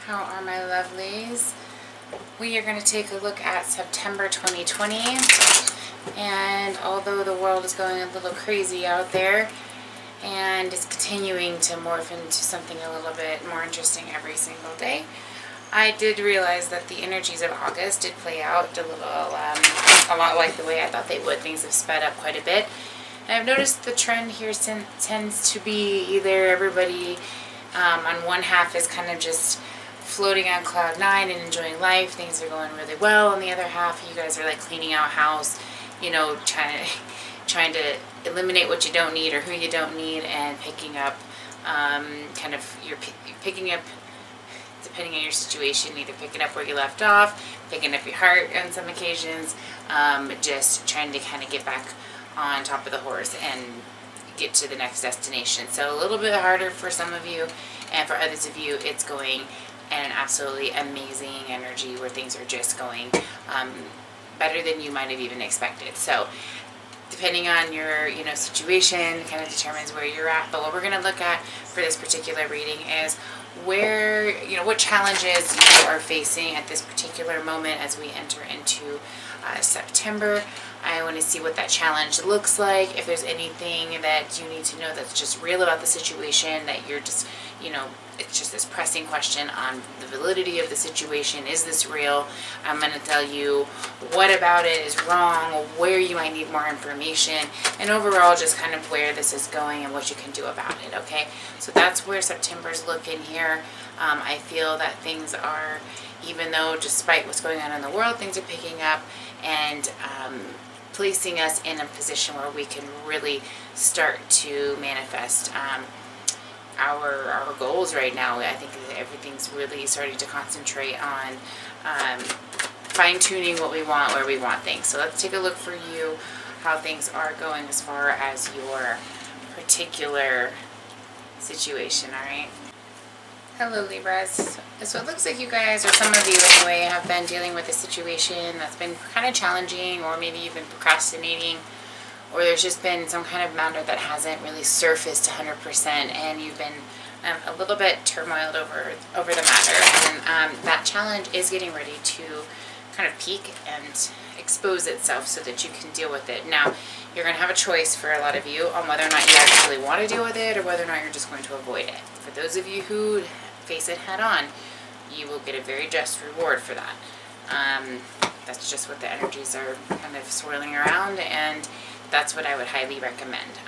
How are my lovelies? We are going to take a look at September 2020. And although the world is going a little crazy out there and it's continuing to morph into something a little bit more interesting every single day, I did realize that the energies of August did play out a little, a lot like the way I thought they would. Things have sped up quite a bit. And I've noticed the trend here tends to be either everybody on one half is kind of just floating on cloud nine and enjoying life. Things are going really well. On the other half, you guys are like cleaning out house, you know, trying to eliminate what you don't need or who you don't need, and picking up you're picking up, depending on your situation, either picking up where you left off, picking up your heart on some occasions, just trying to kind of get back on top of the horse and get to the next destination. So a little bit harder for some of you, and for others of you, it's going in an absolutely amazing energy where things are just going better than you might have even expected. So depending on your situation kind of determines where you're at. But what we're going to look at for this particular reading is where, what challenges you are facing at this particular moment as we enter into September. I want to see what that challenge looks like. If there's anything that you need to know that's just real about the situation, that you're just, it's just this pressing question on the validity of the situation. Is this real? I'm going to tell you what about it is wrong, where you might need more information, and overall just kind of where this is going and what you can do about it, okay? So that's where September's looking here. I feel that things are, even though despite what's going on in the world, things are picking up and placing us in a position where we can really start to manifest our goals right now. I think that everything's really starting to concentrate on fine-tuning what we want, where we want things. So let's take a look for you how things are going as far as your particular situation, all right? Hello, Libras. So it looks like you guys, or some of you anyway, have been dealing with a situation that's been kind of challenging, or maybe you've been procrastinating, or there's just been some kind of matter that hasn't really surfaced 100%, and you've been a little bit turmoiled over the matter. And that challenge is getting ready to kind of peak and expose itself so that you can deal with it. Now, you're going to have a choice for a lot of you on whether or not you actually want to deal with it, or whether or not you're just going to avoid it. For those of you who face it head on, you will get a very just reward for that. That's just what the energies are kind of swirling around, and that's what I would highly recommend,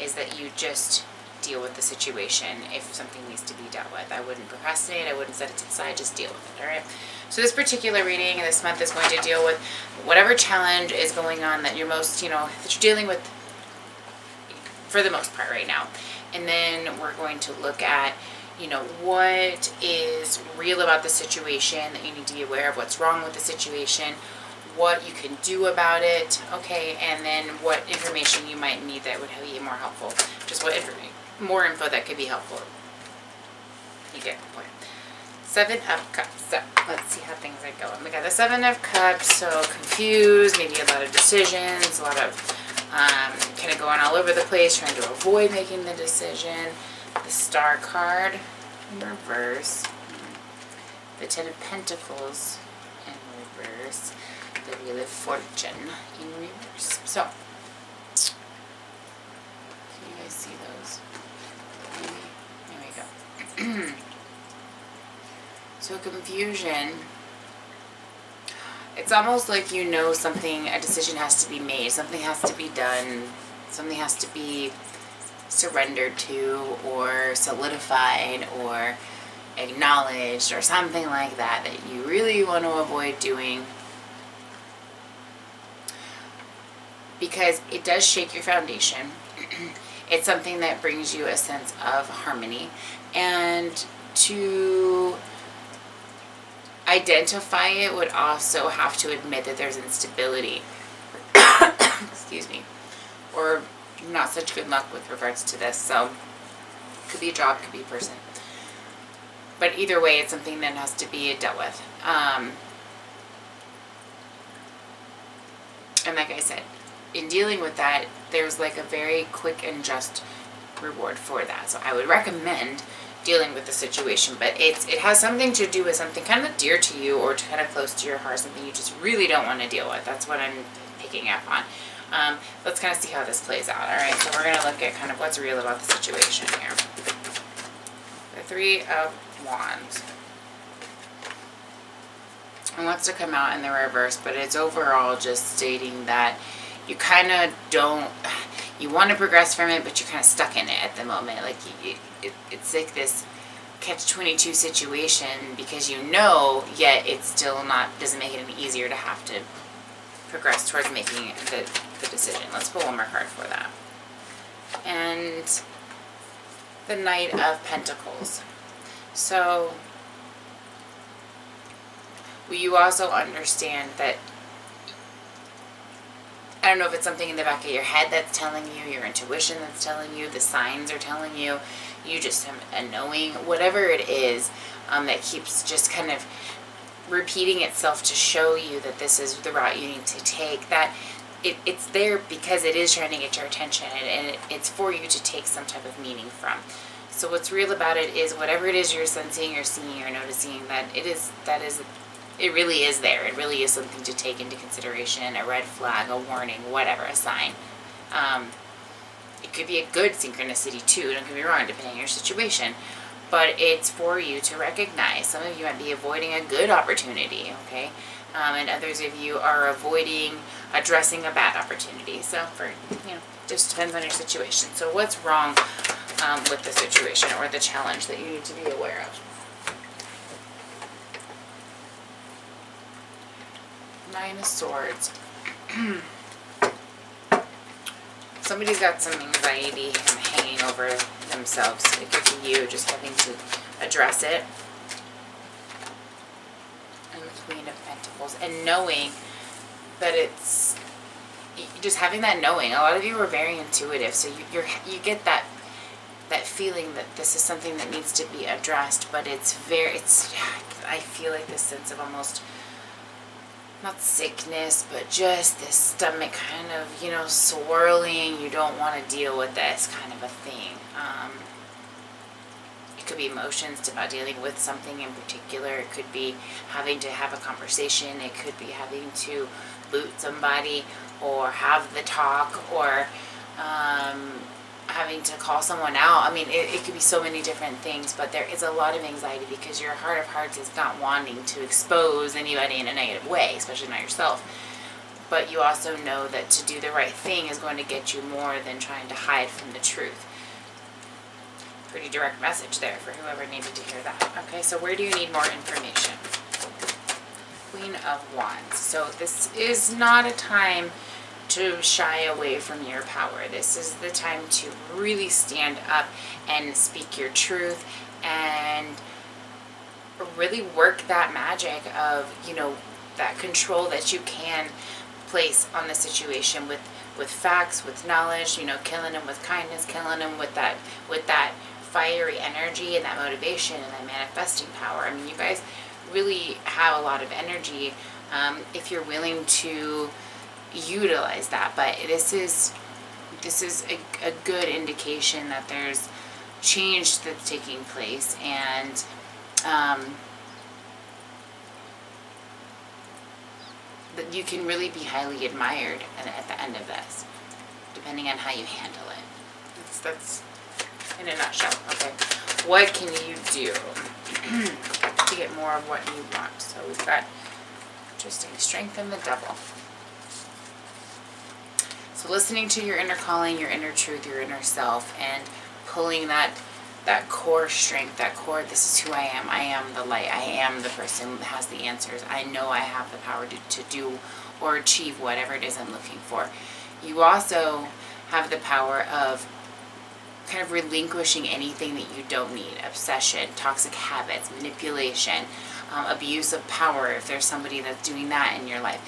is that you just deal with the situation if something needs to be dealt with. I wouldn't procrastinate, I wouldn't set it to the side, just deal with it, alright? So this particular reading this month is going to deal with whatever challenge is going on that you're most, that you're dealing with for the most part right now. And then we're going to look at what is real about the situation that you need to be aware of, what's wrong with the situation, what you can do about it, okay, and then what information you might need that would be more helpful. Just what more info that could be helpful. You get the point. 7 of Cups. So let's see how things are going. We got the 7 of Cups, so confused, maybe a lot of decisions, a lot of kind of going all over the place, trying to avoid making the decision. The Star card in reverse, the 10 of Pentacles in reverse, the Wheel of Fortune in reverse. So, can you guys see those? There we go. So confusion. It's almost like something, a decision has to be made, something has to be done, something has to be surrendered to, or solidified, or acknowledged, or something like that you really want to avoid doing, because it does shake your foundation. It's something that brings you a sense of harmony, and to identify it would also have to admit that there's instability excuse me, or not such good luck with regards to this. So could be a job, could be a person, but either way it's something that has to be dealt with. And like I said, in dealing with that, there's like a very quick and just reward for that. So I would recommend dealing with the situation, but it has something to do with something kind of dear to you or kind of close to your heart, something you just really don't want to deal with. That's what I'm picking up on. Let's kind of see how this plays out. All right, so we're going to look at kind of what's real about the situation here. The Three of Wands. It wants to come out in the reverse, but it's overall just stating that you kind of don't, you want to progress from it, but you're kind of stuck in it at the moment. Like it's like this catch-22 situation because you know, yet it's still not, doesn't make it any easier to have to progress towards making the decision. Let's pull one more card for that. And the Knight of Pentacles. So you also understand that, I don't know if it's something in the back of your head that's telling you, your intuition that's telling you, the signs are telling you, you just have a knowing, whatever it is, that keeps just kind of repeating itself to show you that this is the route you need to take, that it's there because it is trying to get your attention, and it's for you to take some type of meaning from. So what's real about it is whatever it is you're sensing or seeing or noticing, it really is there. It really is something to take into consideration, a red flag, a warning, whatever, a sign. It could be a good synchronicity too, don't get me wrong, depending on your situation. But it's for you to recognize. Some of you might be avoiding a good opportunity, okay? And others of you are avoiding addressing a bad opportunity. So just depends on your situation. So what's wrong with the situation or the challenge that you need to be aware of? Nine of Swords. Somebody's got some anxiety hanging over themselves. It could be you just having to address it. And the Queen of Pentacles. And knowing that it's just having that knowing. A lot of you are very intuitive, so you get that feeling that this is something that needs to be addressed, but I feel like this sense of almost, not sickness, but just this stomach kind of, swirling. You don't want to deal with this kind of a thing. It could be emotions about dealing with something in particular. It could be having to have a conversation. It could be having to boot somebody or have the talk or having to call someone out. I mean, it could be so many different things, but there is a lot of anxiety because your heart of hearts is not wanting to expose anybody in a negative way, especially not yourself. But you also know that to do the right thing is going to get you more than trying to hide from the truth. Pretty direct message there for whoever needed to hear that. Okay, so where do you need more information? Queen of Wands. So this is not a time to shy away from your power. This is the time to really stand up and speak your truth and really work that magic of, that control that you can place on the situation with facts, with knowledge, killing them with kindness, killing them with that fiery energy and that motivation and that manifesting power. I mean, you guys really have a lot of energy if you're willing to utilize that. But this is a good indication that there's change that's taking place, and that you can really be highly admired at the end of this, depending on how you handle it. That's in a nutshell. Okay, what can you do to get more of what you want? So we've got interesting strength and the Devil. So listening to your inner calling, your inner truth, your inner self, and pulling that core strength, that core, this is who I am the light, I am the person that has the answers, I know I have the power to do or achieve whatever it is I'm looking for. You also have the power of kind of relinquishing anything that you don't need, obsession, toxic habits, manipulation, abuse of power, if there's somebody that's doing that in your life.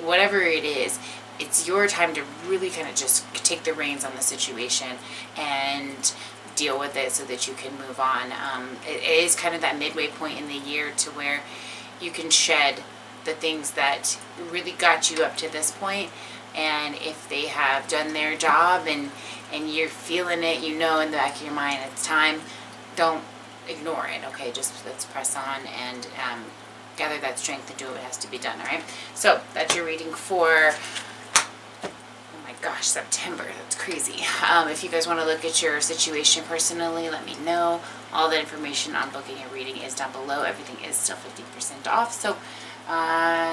Whatever it is, it's your time to really kind of just take the reins on the situation and deal with it so that you can move on. It is kind of that midway point in the year to where you can shed the things that really got you up to this point, and if they have done their job and you're feeling it, in the back of your mind it's time, don't ignore it, okay? Just let's press on and gather that strength and do what has to be done, all right? So that's your reading for, oh my gosh, September. That's crazy. If you guys want to look at your situation personally, let me know. All the information on booking a reading is down below. Everything is still 50% off. So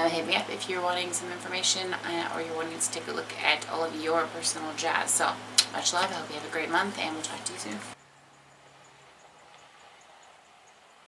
hit me up if you're wanting some information or you're wanting to take a look at all of your personal jazz. So much love. I hope you have a great month, and we'll talk to you soon.